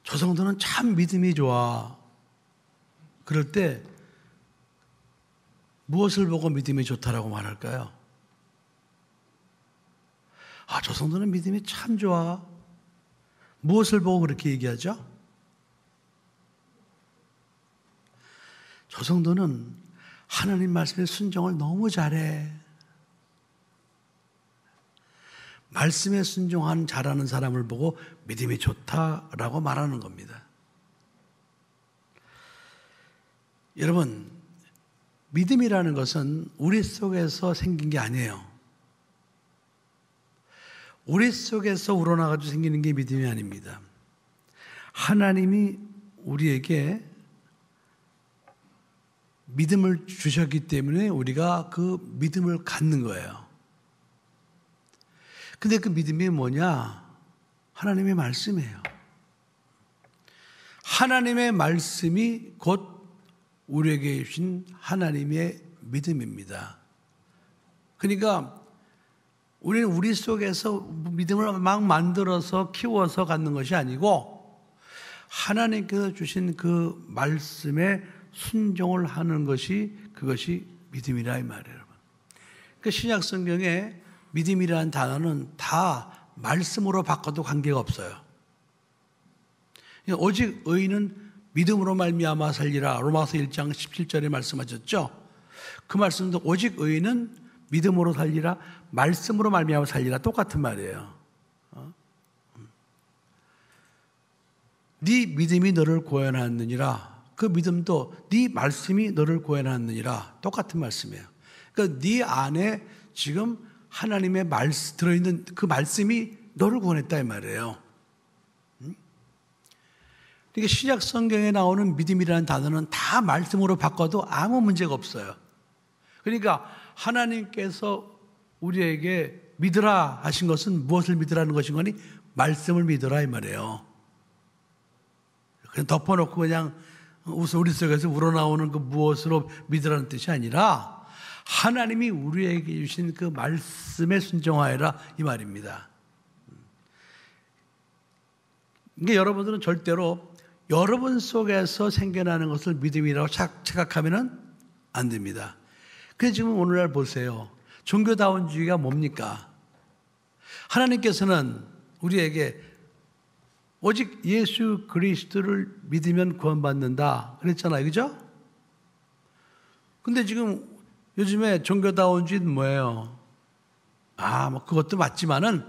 저 성도는 참 믿음이 좋아. 그럴 때 무엇을 보고 믿음이 좋다라고 말할까요? 아, 저 성도는 믿음이 참 좋아. 무엇을 보고 그렇게 얘기하죠? 저 성도는 하나님 말씀에 순종을 너무 잘해. 말씀에 순종하는 잘하는 사람을 보고 믿음이 좋다라고 말하는 겁니다. 여러분, 믿음이라는 것은 우리 속에서 생긴 게 아니에요. 우리 속에서 우러나가지고 생기는 게 믿음이 아닙니다. 하나님이 우리에게 믿음을 주셨기 때문에 우리가 그 믿음을 갖는 거예요. 근데 그 믿음이 뭐냐? 하나님의 말씀이에요. 하나님의 말씀이 곧 우리에게 주신 하나님의 믿음입니다. 그러니까 우리는 우리 속에서 믿음을 막 만들어서 키워서 갖는 것이 아니고 하나님께서 주신 그 말씀에 순종을 하는 것이 그것이 믿음이라 이 말이에요, 여러분. 그 신약 성경에 믿음이라는 단어는 다 말씀으로 바꿔도 관계가 없어요. 오직 의인은 믿음으로 말미암아 살리라. 로마서 1장 17절에 말씀하셨죠. 그 말씀도 오직 의인은 믿음으로 살리라, 말씀으로 말미암아 살리라. 똑같은 말이에요. 네 믿음이 너를 구원하느니라. 그 믿음도 네 말씀이 너를 구원하느니라. 똑같은 말씀이에요. 그러니까 네 안에 지금 하나님의 말씀 들어있는 그 말씀이 너를 구원했다 이 말이에요. 그러니까 신약 성경에 나오는 믿음이라는 단어는 다 말씀으로 바꿔도 아무 문제가 없어요. 그러니까 하나님께서 우리에게 믿으라 하신 것은 무엇을 믿으라는 것인 거니? 말씀을 믿으라 이 말이에요. 그냥 덮어놓고 그냥 우리 속에서 우러나오는 그 무엇으로 믿으라는 뜻이 아니라 하나님이 우리에게 주신 그 말씀에 순종하여라 이 말입니다. 그러니까 여러분들은 절대로 여러분 속에서 생겨나는 것을 믿음이라고 착각하면 안 됩니다. 그래서 지금 오늘날 보세요. 종교다원주의가 뭡니까? 하나님께서는 우리에게 오직 예수 그리스도를 믿으면 구원받는다 그랬잖아요. 그죠? 근데 지금 요즘에 종교다원주의는 뭐예요? 뭐 그것도 맞지만은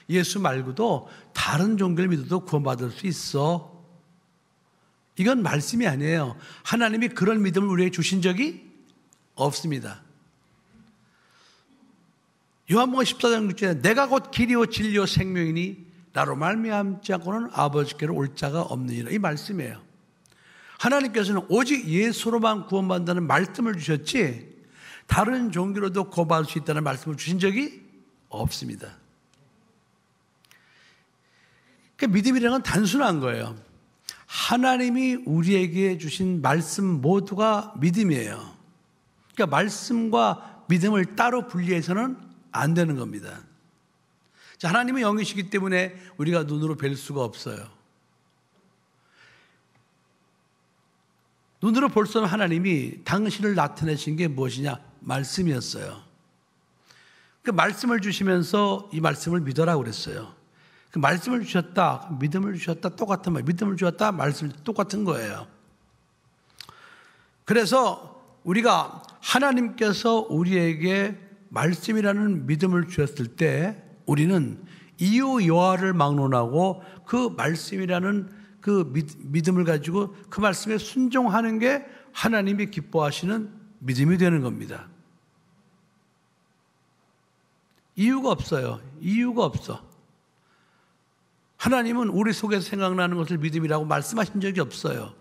예수 말고도 다른 종교를 믿어도 구원받을 수 있어. 이건 말씀이 아니에요. 하나님이 그런 믿음을 우리에게 주신 적이 없습니다. 요한복음 14장 6절에 내가 곧 길이요 진리요 생명이니 나로 말미암지 않고는 아버지께로 올 자가 없느니라. 이 말씀이에요. 하나님께서는 오직 예수로만 구원받는다는 말씀을 주셨지 다른 종교로도 구원받을 수 있다는 말씀을 주신 적이 없습니다. 그러니까 믿음이라는 건 단순한 거예요. 하나님이 우리에게 주신 말씀 모두가 믿음이에요. 그러니까 말씀과 믿음을 따로 분리해서는 안 되는 겁니다. 자, 하나님은 영이시기 때문에 우리가 눈으로 뵐 수가 없어요. 눈으로 볼 수 없는 하나님이 당신을 나타내신 게 무엇이냐? 말씀이었어요. 그 말씀을 주시면서 이 말씀을 믿어라고 그랬어요. 그 말씀을 주셨다, 믿음을 주셨다, 똑같은 말. 믿음을 주셨다, 말씀을 똑같은 거예요. 그래서 우리가 하나님께서 우리에게 말씀이라는 믿음을 주셨을 때 우리는 이유 여하를 막론하고 그 말씀이라는 그 믿음을 가지고 그 말씀에 순종하는 게 하나님이 기뻐하시는 믿음이 되는 겁니다. 이유가 없어요. 이유가 없어. 하나님은 우리 속에서 생각나는 것을 믿음이라고 말씀하신 적이 없어요.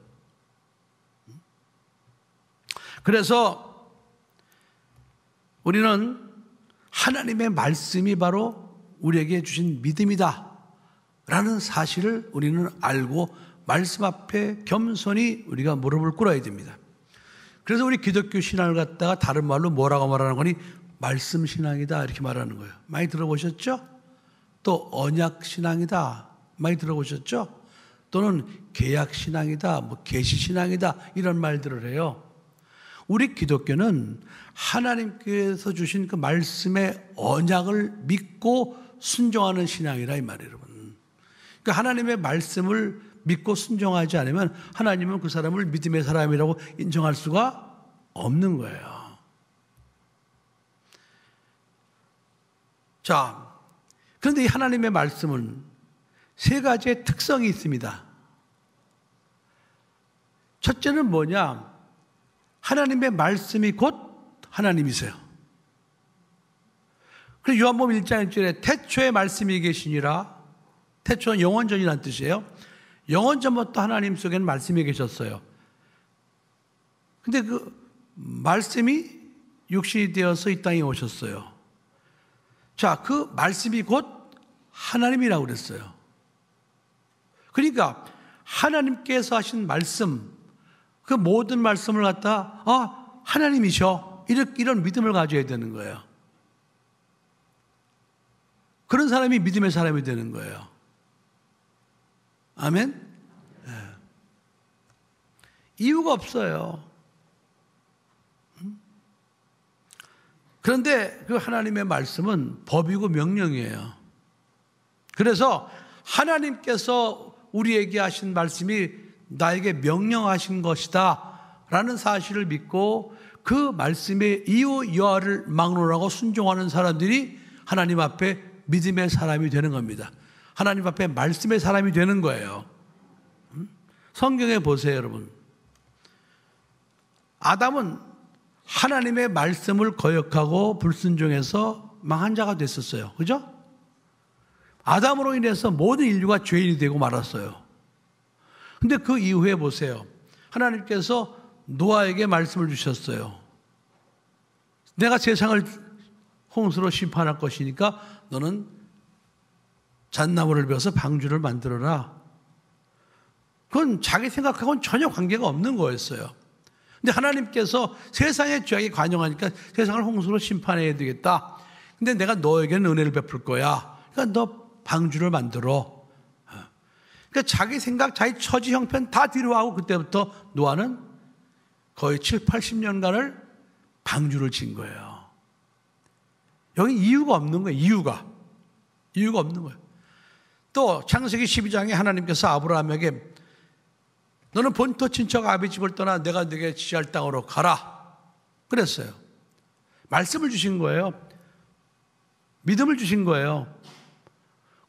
그래서 우리는 하나님의 말씀이 바로 우리에게 주신 믿음이다 라는 사실을 우리는 알고 말씀 앞에 겸손히 우리가 무릎을 꿇어야 됩니다. 그래서 우리 기독교 신앙을 갖다가 다른 말로 뭐라고 말하는 거니? 말씀 신앙이다 이렇게 말하는 거예요. 많이 들어보셨죠? 또 언약 신앙이다 많이 들어보셨죠? 또는 계약신앙이다, 뭐 계시신앙이다 이런 말들을 해요. 우리 기독교는 하나님께서 주신 그 말씀의 언약을 믿고 순종하는 신앙이라 이 말이에요, 여러분. 그러니까 하나님의 말씀을 믿고 순종하지 않으면 하나님은 그 사람을 믿음의 사람이라고 인정할 수가 없는 거예요. 자, 그런데 이 하나님의 말씀은 세 가지의 특성이 있습니다. 첫째는 뭐냐? 하나님의 말씀이 곧 하나님이세요. 그래서 요한복음 1장 1절에 태초에 말씀이 계시니라. 태초는 영원전이라는 뜻이에요. 영원전부터 하나님 속에는 말씀이 계셨어요. 근데 그 말씀이 육신이 되어서 이 땅에 오셨어요. 자, 그 말씀이 곧 하나님이라고 그랬어요. 그러니까 하나님께서 하신 말씀, 그 모든 말씀을 갖다 하나님이셔. 이런 믿음을 가져야 되는 거예요. 그런 사람이 믿음의 사람이 되는 거예요. 아멘? 네. 이유가 없어요. 그런데 그 하나님의 말씀은 법이고 명령이에요. 그래서 하나님께서 우리에게 하신 말씀이 나에게 명령하신 것이다 라는 사실을 믿고 그 말씀의 이유 여하를 막론하고 순종하는 사람들이 하나님 앞에 믿음의 사람이 되는 겁니다. 하나님 앞에 말씀의 사람이 되는 거예요. 성경에 보세요, 여러분. 아담은 하나님의 말씀을 거역하고 불순종해서 망한 자가 됐었어요. 그죠? 아담으로 인해서 모든 인류가 죄인이 되고 말았어요. 근데 그 이후에 보세요. 하나님께서 노아에게 말씀을 주셨어요. 내가 세상을 홍수로 심판할 것이니까 너는 잣나무를 베어서 방주를 만들어라. 그건 자기 생각하고는 전혀 관계가 없는 거였어요. 근데 하나님께서 세상의 죄악에 관용하니까 세상을 홍수로 심판해야 되겠다. 근데 내가 너에게는 은혜를 베풀 거야. 그러니까 너 방주를 만들어. 그러니까 자기 생각, 자기 처지 형편 다 뒤로하고 그때부터 노아는 거의 7, 80년간을 방주를 진 거예요. 여기 이유가 없는 거예요. 이유가 없는 거예요. 또 창세기 12장에 하나님께서 아브라함에게 너는 본토 친척 아비 집을 떠나 내가 네게 지시할 땅으로 가라 그랬어요. 말씀을 주신 거예요. 믿음을 주신 거예요.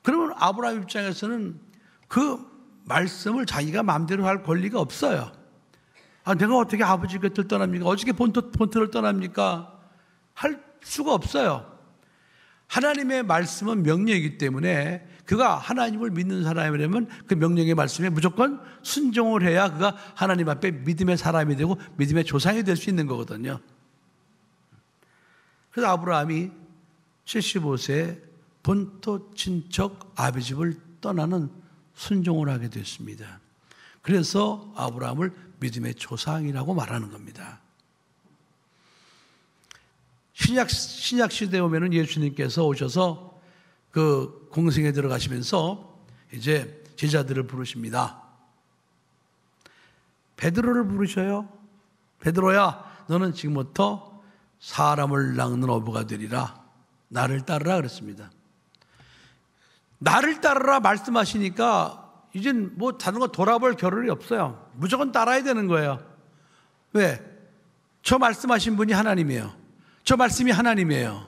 그러면 아브라함 입장에서는 그 말씀을 자기가 마음대로 할 권리가 없어요. 내가 어떻게 아버지 곁을 떠납니까? 어떻게 본토를 떠납니까? 할 수가 없어요. 하나님의 말씀은 명령이기 때문에 그가 하나님을 믿는 사람이라면 그 명령의 말씀에 무조건 순종을 해야 그가 하나님 앞에 믿음의 사람이 되고 믿음의 조상이 될 수 있는 거거든요. 그래서 아브라함이 75세에 본토 친척 아비 집을 떠나는 순종을 하게 됐습니다. 그래서 아브라함을 믿음의 조상이라고 말하는 겁니다. 신약 시대에 오면은 예수님께서 오셔서 그 공생에 들어가시면서 이제 제자들을 부르십니다. 베드로를 부르셔요. 베드로야, 너는 지금부터 사람을 낚는 어부가 되리라. 나를 따르라 그랬습니다. 나를 따르라 말씀하시니까 이젠 뭐 다른 거 돌아볼 겨를이 없어요. 무조건 따라야 되는 거예요. 왜? 저 말씀하신 분이 하나님이에요. 저 말씀이 하나님이에요.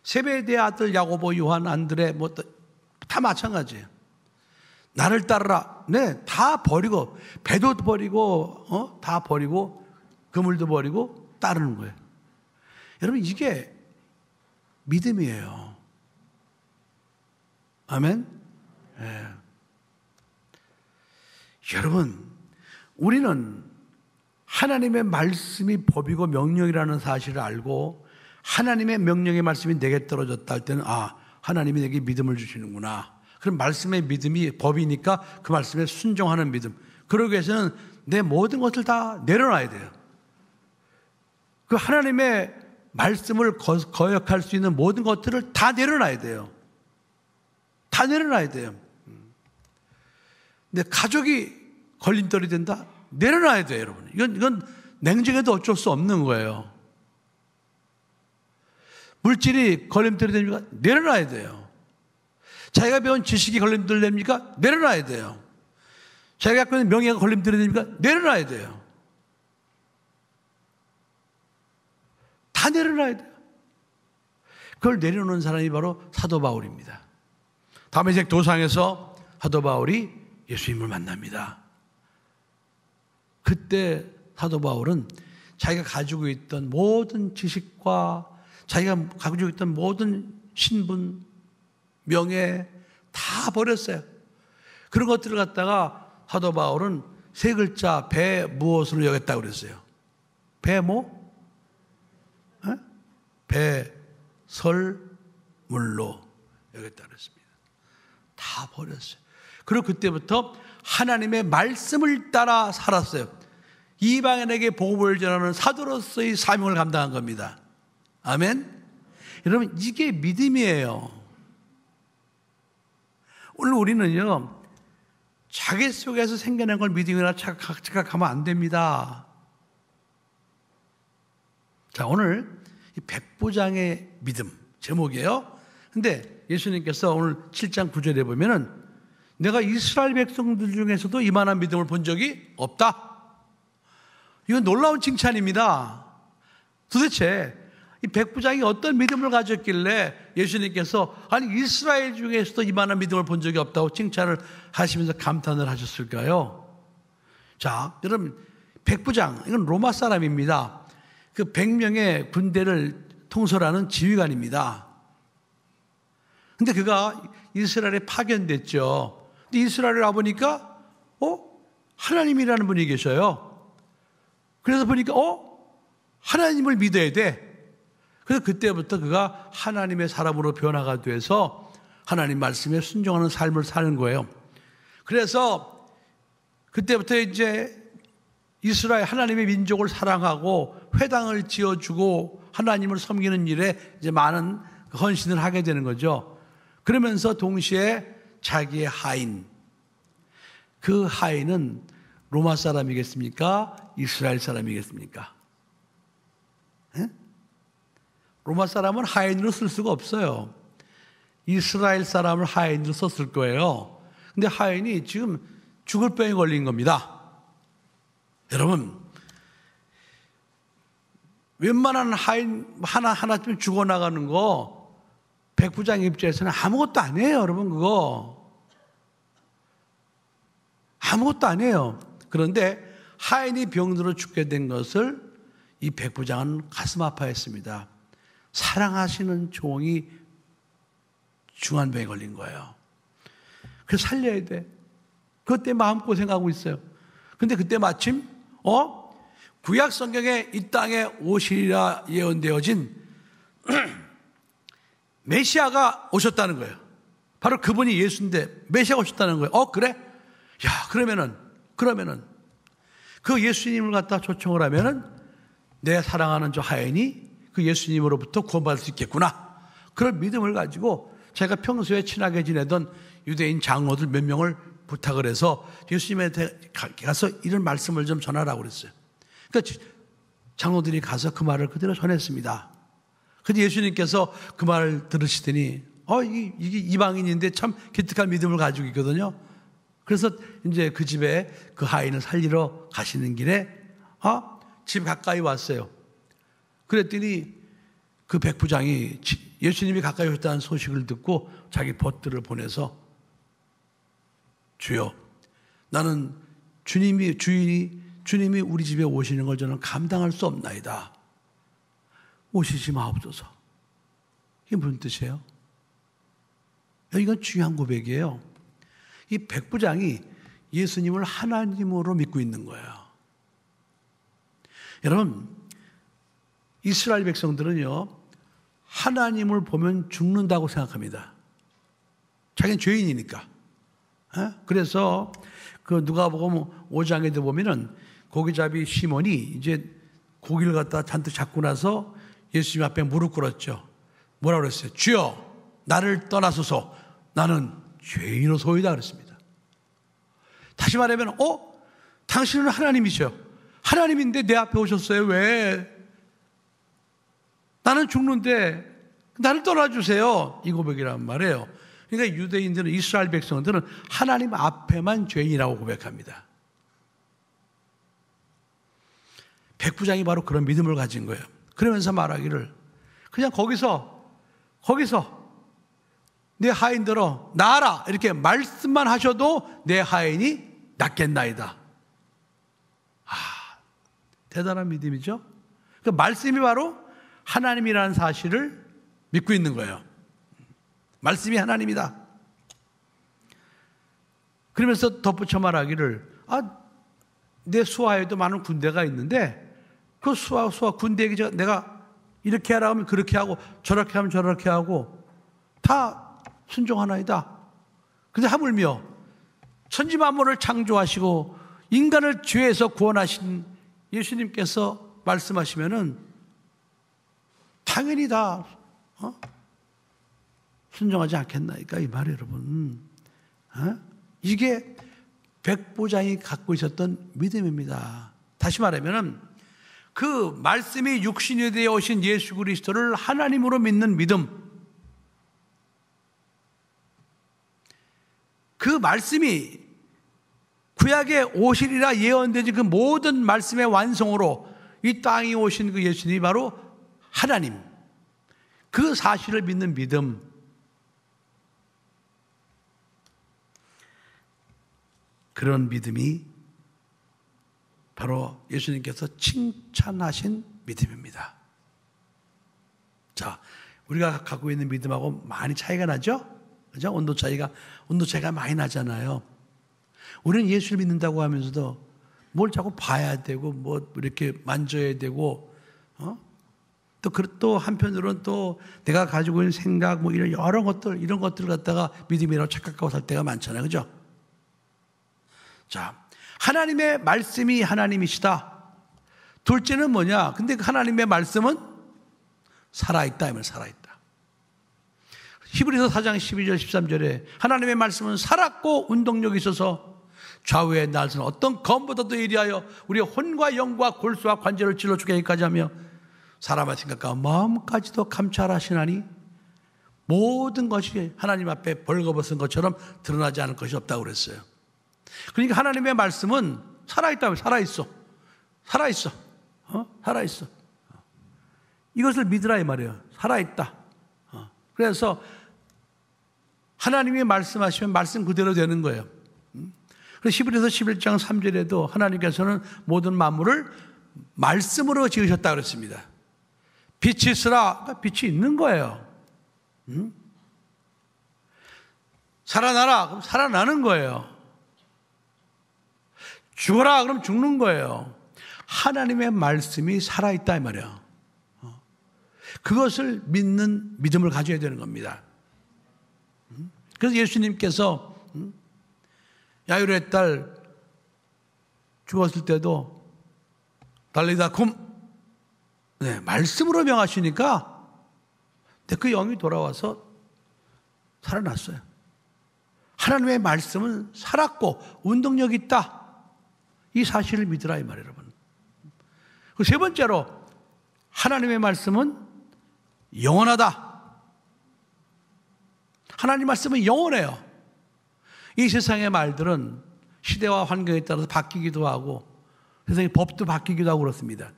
세베대의 아들 야고보, 요한, 안드레 뭐 다 마찬가지예요. 나를 따르라. 네, 다 버리고 배도 버리고 다 버리고 그물도 버리고 따르는 거예요. 여러분 이게 믿음이에요. 아멘. 네. 여러분 우리는 하나님의 말씀이 법이고 명령이라는 사실을 알고 하나님의 명령의 말씀이 내게 떨어졌다 할 때는 하나님이 내게 믿음을 주시는구나. 그럼 말씀의 믿음이 법이니까 그 말씀에 순종하는 믿음. 그러기 위해서는 내 모든 것을 다 내려놔야 돼요. 그 하나님의 말씀을 거역할 수 있는 모든 것들을 다 내려놔야 돼요. 다 내려놔야 돼요. 근데 가족이 걸림돌이 된다? 내려놔야 돼요, 여러분. 이건 냉정해도 어쩔 수 없는 거예요. 물질이 걸림돌이 됩니까? 내려놔야 돼요. 자기가 배운 지식이 걸림돌이 됩니까? 내려놔야 돼요. 자기가 갖고 있는 명예가 걸림돌이 됩니까? 내려놔야 돼요. 다 내려놔야 돼요. 그걸 내려놓는 사람이 바로 사도 바울입니다. 다메섹 도상에서 사도 바울이 예수님을 만납니다. 그때 사도 바울은 자기가 가지고 있던 모든 지식과 자기가 가지고 있던 모든 신분, 명예 다 버렸어요. 그런 것들을 갖다가 사도 바울은 세 글자 배 무엇으로 여겼다고 그랬어요? 배 뭐? 배설물로 여겼다고 그랬습니다. 다 버렸어요. 그리고 그때부터 하나님의 말씀을 따라 살았어요. 이방인에게 복음을 전하는 사도로서의 사명을 감당한 겁니다. 아멘. 여러분, 이게 믿음이에요. 오늘 우리는요, 자기 속에서 생겨난 걸 믿음이라 착각하면 안 됩니다. 자, 오늘 이 백부장의 믿음 제목이에요. 근데 예수님께서 오늘 7장 9절에 보면은 내가 이스라엘 백성들 중에서도 이만한 믿음을 본 적이 없다. 이건 놀라운 칭찬입니다. 도대체 이 백부장이 어떤 믿음을 가졌길래 예수님께서 아니 이스라엘 중에서도 이만한 믿음을 본 적이 없다고 칭찬을 하시면서 감탄을 하셨을까요? 자, 여러분, 백부장, 이건 로마 사람입니다. 그 100명의 군대를 통솔하는 지휘관입니다. 근데 그가 이스라엘에 파견됐죠. 근데 이스라엘에 와보니까 하나님이라는 분이 계셔요. 그래서 보니까 하나님을 믿어야 돼. 그래서 그때부터 그가 하나님의 사람으로 변화가 돼서 하나님 말씀에 순종하는 삶을 사는 거예요. 그래서 그때부터 이제 이스라엘 하나님의 민족을 사랑하고 회당을 지어주고 하나님을 섬기는 일에 이제 많은 헌신을 하게 되는 거죠. 그러면서 동시에 자기의 하인, 그 하인은 로마 사람이겠습니까? 이스라엘 사람이겠습니까? 에? 로마 사람은 하인으로 쓸 수가 없어요. 이스라엘 사람을 하인으로 썼을 거예요. 근데 하인이 지금 죽을 병에 걸린 겁니다. 여러분, 웬만한 하인 하나쯤 죽어나가는 거 백부장 입장에서는 아무것도 아니에요. 여러분, 그거 아무것도 아니에요. 그런데 하인이 병들어 죽게 된 것을 이 백부장은 가슴 아파했습니다. 사랑하시는 종이 중환병에 걸린 거예요. 그래서 살려야 돼. 그것 때문에 마음고생하고 있어요. 근데 그때 마침 구약 성경에 이 땅에 오시리라 예언되어진 메시아가 오셨다는 거예요. 바로 그분이 예수인데 메시아가 오셨다는 거예요. 그래? 야, 그러면은 그 예수님을 갖다 초청을 하면은 내 사랑하는 저 하인이 그 예수님으로부터 구원받을 수 있겠구나. 그런 믿음을 가지고 제가 평소에 친하게 지내던 유대인 장로들 몇 명을 부탁을 해서 예수님한테 가서 이런 말씀을 좀 전하라고 그랬어요. 그러니까 장로들이 가서 그 말을 그대로 전했습니다. 근데 예수님께서 그 말을 들으시더니 이게 이방인인데 참 기특한 믿음을 가지고 있거든요. 그래서 이제 그 집에 그 하인을 살리러 가시는 길에 집 가까이 왔어요. 그랬더니 그 백부장이 예수님이 가까이 오셨다는 소식을 듣고 자기 벗들을 보내서 주여, 나는 주님이 우리 집에 오시는 걸 저는 감당할 수 없나이다. 오시지 마옵소서. 이게 무슨 뜻이에요? 이건 중요한 고백이에요. 이 백부장이 예수님을 하나님으로 믿고 있는 거예요. 여러분, 이스라엘 백성들은요, 하나님을 보면 죽는다고 생각합니다. 자기는 죄인이니까. 그래서 그 누가복음 5장에도 보면은 고기잡이 시몬이 이제 고기를 갖다 잔뜩 잡고 나서 예수님 앞에 무릎 꿇었죠. 뭐라고 그랬어요? 주여, 나를 떠나소서. 나는 죄인으로소이다 그랬습니다. 다시 말하면 당신은 하나님이셔. 하나님인데 내 앞에 오셨어요. 왜? 나는 죽는데 나를 떠나주세요. 이 고백이란 말이에요. 그러니까 유대인들은, 이스라엘 백성들은 하나님 앞에만 죄인이라고 고백합니다. 백부장이 바로 그런 믿음을 가진 거예요. 그러면서 말하기를, 그냥 거기서 내 하인들어 나아라 이렇게 말씀만 하셔도 내 하인이 낫겠나이다. 대단한 믿음이죠. 그 말씀이 바로 하나님이라는 사실을 믿고 있는 거예요. 말씀이 하나님이다. 그러면서 덧붙여 말하기를, 내 수하에도 많은 군대가 있는데 그 수하 군대에게 내가 이렇게 하라 하면 그렇게 하고 저렇게 하면 저렇게 하고 다 순종하나이다. 근데 하물며 천지 만물을 창조하시고 인간을 죄에서 구원하신 예수님께서 말씀하시면은 당연히 다 순종하지 않겠나이까 이 말이에요, 여러분. 이게 백부장이 갖고 있었던 믿음입니다. 다시 말하면은 그 말씀이 육신이 되어 오신 예수 그리스도를 하나님으로 믿는 믿음, 그 말씀이 구약에 오시리라 예언되지 그 모든 말씀의 완성으로 이 땅에 오신 그 예수님이 바로 하나님, 그 사실을 믿는 믿음, 그런 믿음이 바로 예수님께서 칭찬하신 믿음입니다. 자, 우리가 갖고 있는 믿음하고 많이 차이가 나죠? 그죠? 온도 차이가 많이 나잖아요. 우리는 예수를 믿는다고 하면서도 뭘 자꾸 봐야 되고, 뭐 이렇게 만져야 되고, 또 한편으로는 또 내가 가지고 있는 생각, 뭐 이런 여러 것들, 이런 것들을 갖다가 믿음이라고 착각하고 살 때가 많잖아요. 그죠? 자, 하나님의 말씀이 하나님이시다. 둘째는 뭐냐? 근데 그 하나님의 말씀은 살아있다. 이면 살아있다. 히브리서 4장 12절 13절에 하나님의 말씀은 살았고 운동력이 있어서 좌우의 날선 어떤 검보다도 예리하여 우리의 혼과 영과 골수와 관절을 찔러 죽이기까지 하며 사람의 생각과 마음까지도 감찰하시나니 모든 것이 하나님 앞에 벌거벗은 것처럼 드러나지 않을 것이 없다고 그랬어요. 그러니까 하나님의 말씀은 살아있다면 살아있어. 이것을 믿으라 이 말이에요. 살아있다. 그래서 하나님이 말씀하시면 말씀 그대로 되는 거예요. 그래서 히브리서 11장 3절에도 하나님께서는 모든 만물을 말씀으로 지으셨다고 그랬습니다. 빛이 있으라. 그러니까 빛이 있는 거예요. 살아나라. 그럼 살아나는 거예요. 죽어라. 그럼 죽는 거예요. 하나님의 말씀이 살아있다 이 말이에요. 그것을 믿는 믿음을 가져야 되는 겁니다. 그래서 예수님께서 야이로의 딸 죽었을 때도 달리다 쿰 말씀으로 명하시니까 그 영이 돌아와서 살아났어요. 하나님의 말씀은 살았고 운동력이 있다. 이 사실을 믿으라 이 말이에요, 여러분. 그 세 번째로 하나님의 말씀은 영원하다. 하나님 말씀은 영원해요. 이 세상의 말들은 시대와 환경에 따라서 바뀌기도 하고 세상의 법도 바뀌기도 하고 그렇습니다.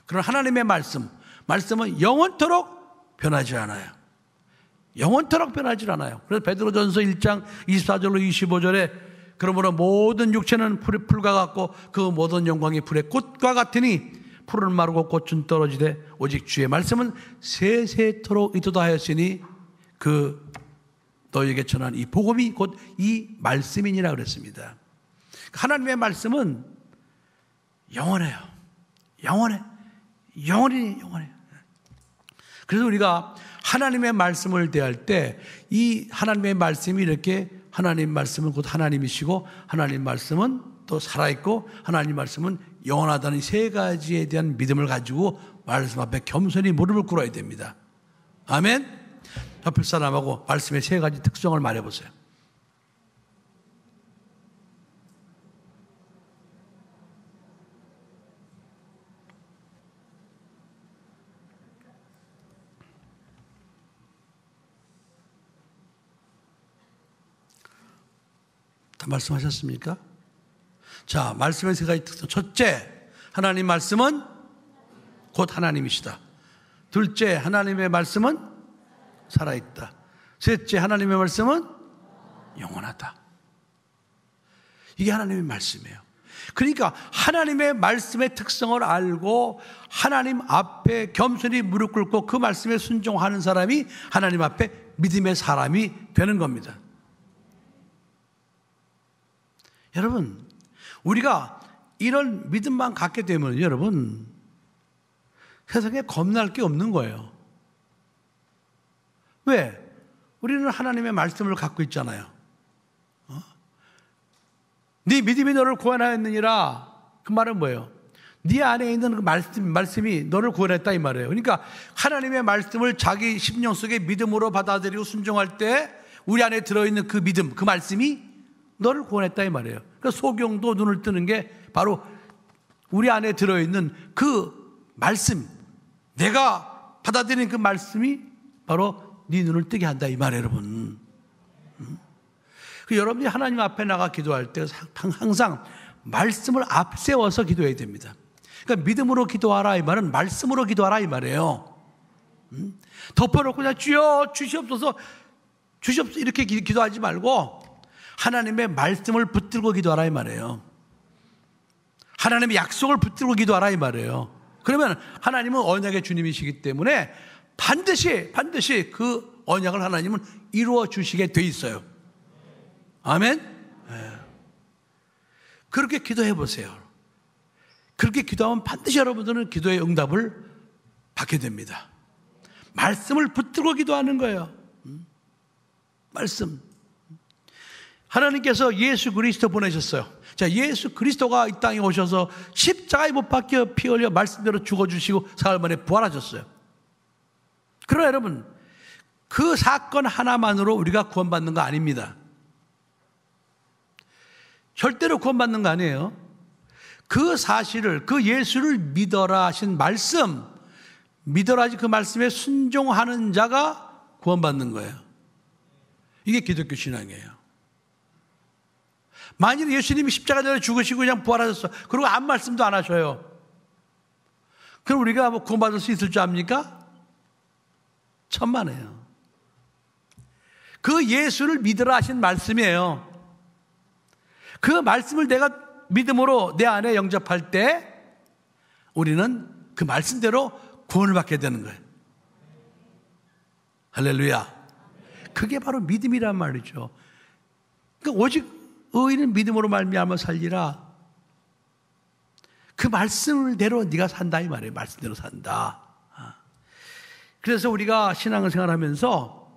그러나 하나님의 말씀은 영원토록 변하지 않아요. 영원토록 변하지 않아요. 그래서 베드로전서 1장 24절로 25절에 그러므로 모든 육체는 풀과 같고 그 모든 영광이 불의 꽃과 같으니 풀은 마르고 꽃은 떨어지되 오직 주의 말씀은 세세토록 있도다 하였으니 그 너희에게 전한 이 복음이 곧 이 말씀이니라 그랬습니다. 하나님의 말씀은 영원해요. 영원해. 그래서 우리가 하나님의 말씀을 대할 때 이 하나님의 말씀이 이렇게 하나님 말씀은 곧 하나님이시고 하나님 말씀은 또 살아있고 하나님 말씀은 영원하다는 세 가지에 대한 믿음을 가지고 말씀 앞에 겸손히 무릎을 꿇어야 됩니다. 아멘. 옆에 사람하고 말씀의 세 가지 특성을 말해보세요. 다 말씀하셨습니까? 자, 말씀의 세 가지 특성. 첫째, 하나님 말씀은 곧 하나님이시다. 둘째, 하나님의 말씀은 살아있다. 셋째, 하나님의 말씀은 영원하다. 이게 하나님의 말씀이에요. 그러니까 하나님의 말씀의 특성을 알고 하나님 앞에 겸손히 무릎 꿇고 그 말씀에 순종하는 사람이 하나님 앞에 믿음의 사람이 되는 겁니다. 여러분, 우리가 이런 믿음만 갖게 되면 여러분 세상에 겁날 게 없는 거예요. 왜? 우리는 하나님의 말씀을 갖고 있잖아요. 네 믿음이 너를 구원하였느니라. 그 말은 뭐예요? 네 안에 있는 그 말씀이 너를 구원했다 이 말이에요. 그러니까 하나님의 말씀을 자기 심령 속에 믿음으로 받아들이고 순종할 때 우리 안에 들어있는 그 믿음, 그 말씀이 너를 구원했다 이 말이에요. 그러니까 소경도 눈을 뜨는 게 바로 우리 안에 들어있는 그 말씀, 내가 받아들이는 그 말씀이 바로 네 눈을 뜨게 한다 이 말이에요, 여러분. 여러분이 하나님 앞에 나가 기도할 때 항상 말씀을 앞세워서 기도해야 됩니다. 그러니까 믿음으로 기도하라 이 말은 말씀으로 기도하라 이 말이에요. 덮어놓고 그냥 주여 주시옵소서 주시옵소서 이렇게 기도하지 말고 하나님의 말씀을 붙들고 기도하라 이 말이에요. 하나님의 약속을 붙들고 기도하라 이 말이에요. 그러면 하나님은 언약의 주님이시기 때문에 반드시 그 언약을 하나님은 이루어 주시게 돼 있어요. 아멘? 네. 그렇게 기도해 보세요. 그렇게 기도하면 반드시 여러분들은 기도의 응답을 받게 됩니다. 말씀을 붙들고 기도하는 거예요. 말씀. 하나님께서 예수 그리스도 보내셨어요. 자, 예수 그리스도가 이 땅에 오셔서 십자가에 못 박혀 피 흘려 말씀대로 죽어주시고 사흘 만에 부활하셨어요. 그러나 여러분, 그 사건 하나만으로 우리가 구원받는 거 아닙니다. 절대로 구원받는 거 아니에요. 그 사실을, 그 예수를 믿어라 하신 말씀, 믿어라 하신 그 말씀에 순종하는 자가 구원받는 거예요. 이게 기독교 신앙이에요. 만일 예수님이 십자가에 죽으시고 그냥 부활하셨어. 그리고 아무 말씀도 안 하셔요. 그럼 우리가 뭐 구원받을 수 있을 줄 압니까? 천만에요. 그 예수를 믿으라 하신 말씀이에요. 그 말씀을 내가 믿음으로 내 안에 영접할 때 우리는 그 말씀대로 구원을 받게 되는 거예요. 할렐루야. 그게 바로 믿음이란 말이죠. 그러니까 오직 의인은 믿음으로 말미암아 살리라. 그 말씀대로 네가 산다 이 말이에요. 말씀대로 산다. 그래서 우리가 신앙생활 하면서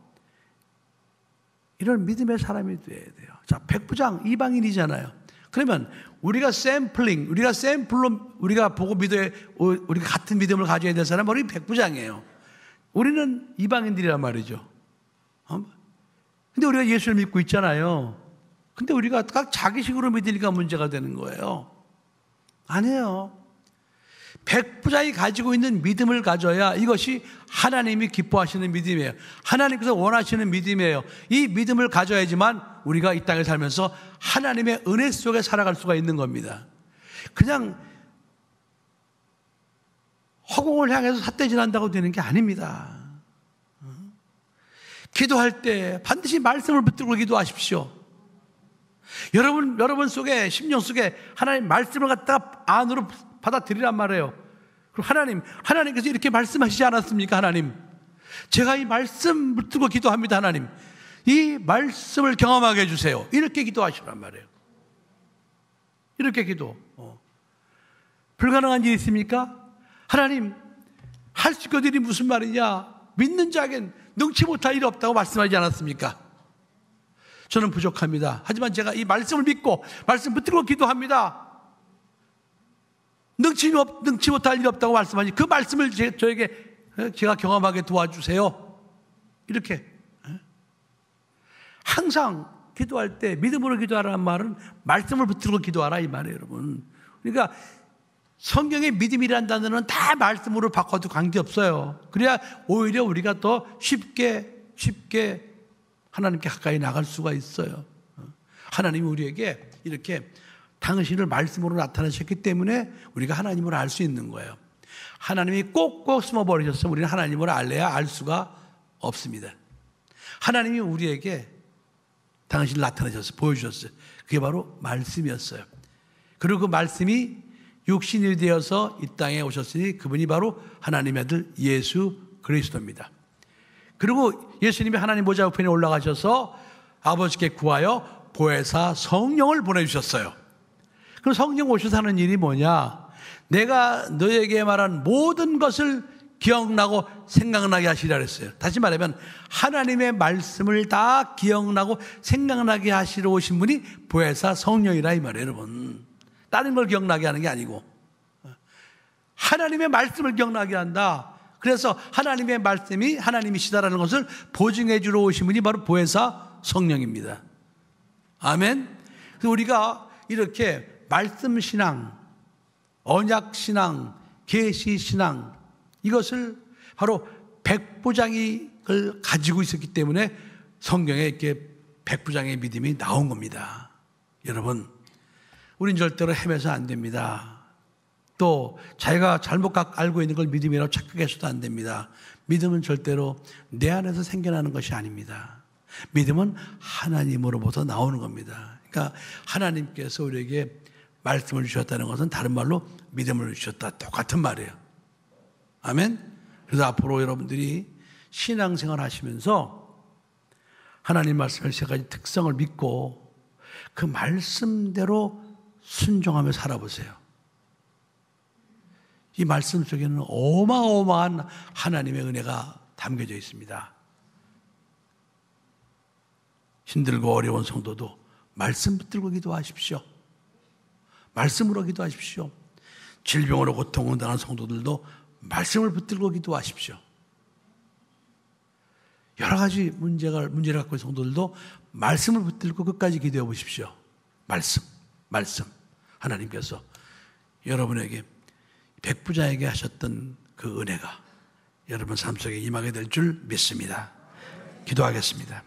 이런 믿음의 사람이 돼야 돼요. 자, 백부장 이방인이잖아요. 그러면 우리가 샘플로 우리가 보고 우리가 같은 믿음을 가져야 될 사람은 우리 백부장이에요. 우리는 이방인들이란 말이죠. 근데 우리가 예수를 믿고 있잖아요. 근데 우리가 각 자기식으로 믿으니까 문제가 되는 거예요. 아니에요. 백부장이 가지고 있는 믿음을 가져야 이것이 하나님이 기뻐하시는 믿음이에요. 하나님께서 원하시는 믿음이에요. 이 믿음을 가져야지만 우리가 이 땅에 살면서 하나님의 은혜 속에 살아갈 수가 있는 겁니다. 그냥 허공을 향해서 삿대질한다고 되는 게 아닙니다. 기도할 때 반드시 말씀을 붙들고 기도하십시오. 여러분 속에, 심령 속에 하나님 말씀을 갖다가 안으로 받아들이란 말이에요. 그럼 하나님께서 이렇게 말씀하시지 않았습니까? 하나님, 제가 이 말씀 붙들고 기도합니다. 하나님, 이 말씀을 경험하게 해주세요. 이렇게 기도하시란 말이에요. 이렇게 기도. 불가능한 일이 있습니까? 하나님, 할 수 있는 일이 무슨 말이냐? 믿는 자에겐 능치 못할 일이 없다고 말씀하지 않았습니까? 저는 부족합니다. 하지만 제가 이 말씀을 믿고 말씀 붙들고 기도합니다. 능치 못할 일이 없다고 말씀하니 그 말씀을 저에게 제가 경험하게 도와주세요. 이렇게 항상 기도할 때 믿음으로 기도하라는 말은 말씀을 붙들고 기도하라 이 말이에요, 여러분. 그러니까 성경의 믿음이라는 단어는 다 말씀으로 바꿔도 관계없어요. 그래야 오히려 우리가 더 쉽게 하나님께 가까이 나갈 수가 있어요. 하나님이 우리에게 이렇게 당신을 말씀으로 나타내셨기 때문에 우리가 하나님을 알 수 있는 거예요. 하나님이 꼭꼭 숨어버리셨으면 우리는 하나님을 알래야 알 수가 없습니다. 하나님이 우리에게 당신을 나타내셨어요. 보여주셨어요. 그게 바로 말씀이었어요. 그리고 그 말씀이 육신이 되어서 이 땅에 오셨으니 그분이 바로 하나님의 아들 예수 그리스도입니다. 그리고 예수님이 하나님 보좌 우편에 올라가셔서 아버지께 구하여 보혜사 성령을 보내주셨어요. 그럼 성령 오셔서 하는 일이 뭐냐? 내가 너에게 말한 모든 것을 기억나고 생각나게 하시라 그랬어요. 다시 말하면 하나님의 말씀을 다 기억나고 생각나게 하시러 오신 분이 보혜사 성령이라 이 말이에요, 여러분. 다른 걸 기억나게 하는 게 아니고 하나님의 말씀을 기억나게 한다. 그래서 하나님의 말씀이 하나님이시다라는 것을 보증해 주러 오신 분이 바로 보혜사 성령입니다. 아멘. 그래서 우리가 이렇게 말씀 신앙, 언약 신앙, 계시 신앙 이것을 바로 백부장을 가지고 있었기 때문에 성경에 이렇게 백부장의 믿음이 나온 겁니다. 여러분, 우린 절대로 헤매서 안 됩니다. 또 자기가 잘못 알고 있는 걸 믿음이라고 착각해서도 안 됩니다. 믿음은 절대로 내 안에서 생겨나는 것이 아닙니다. 믿음은 하나님으로부터 나오는 겁니다. 그러니까 하나님께서 우리에게 말씀을 주셨다는 것은 다른 말로 믿음을 주셨다. 똑같은 말이에요. 아멘. 그래서 앞으로 여러분들이 신앙생활 하시면서 하나님 말씀의 세 가지 특성을 믿고 그 말씀대로 순종하며 살아보세요. 이 말씀 속에는 어마어마한 하나님의 은혜가 담겨져 있습니다. 힘들고 어려운 성도도 말씀 붙들고 기도하십시오. 말씀으로 기도하십시오. 질병으로 고통을 당하는 성도들도 말씀을 붙들고 기도하십시오. 여러 가지 문제를 갖고 있는 성도들도 말씀을 붙들고 끝까지 기도해 보십시오. 말씀. 하나님께서 여러분에게 백부장에게 하셨던 그 은혜가 여러분 삶 속에 임하게 될 줄 믿습니다. 기도하겠습니다.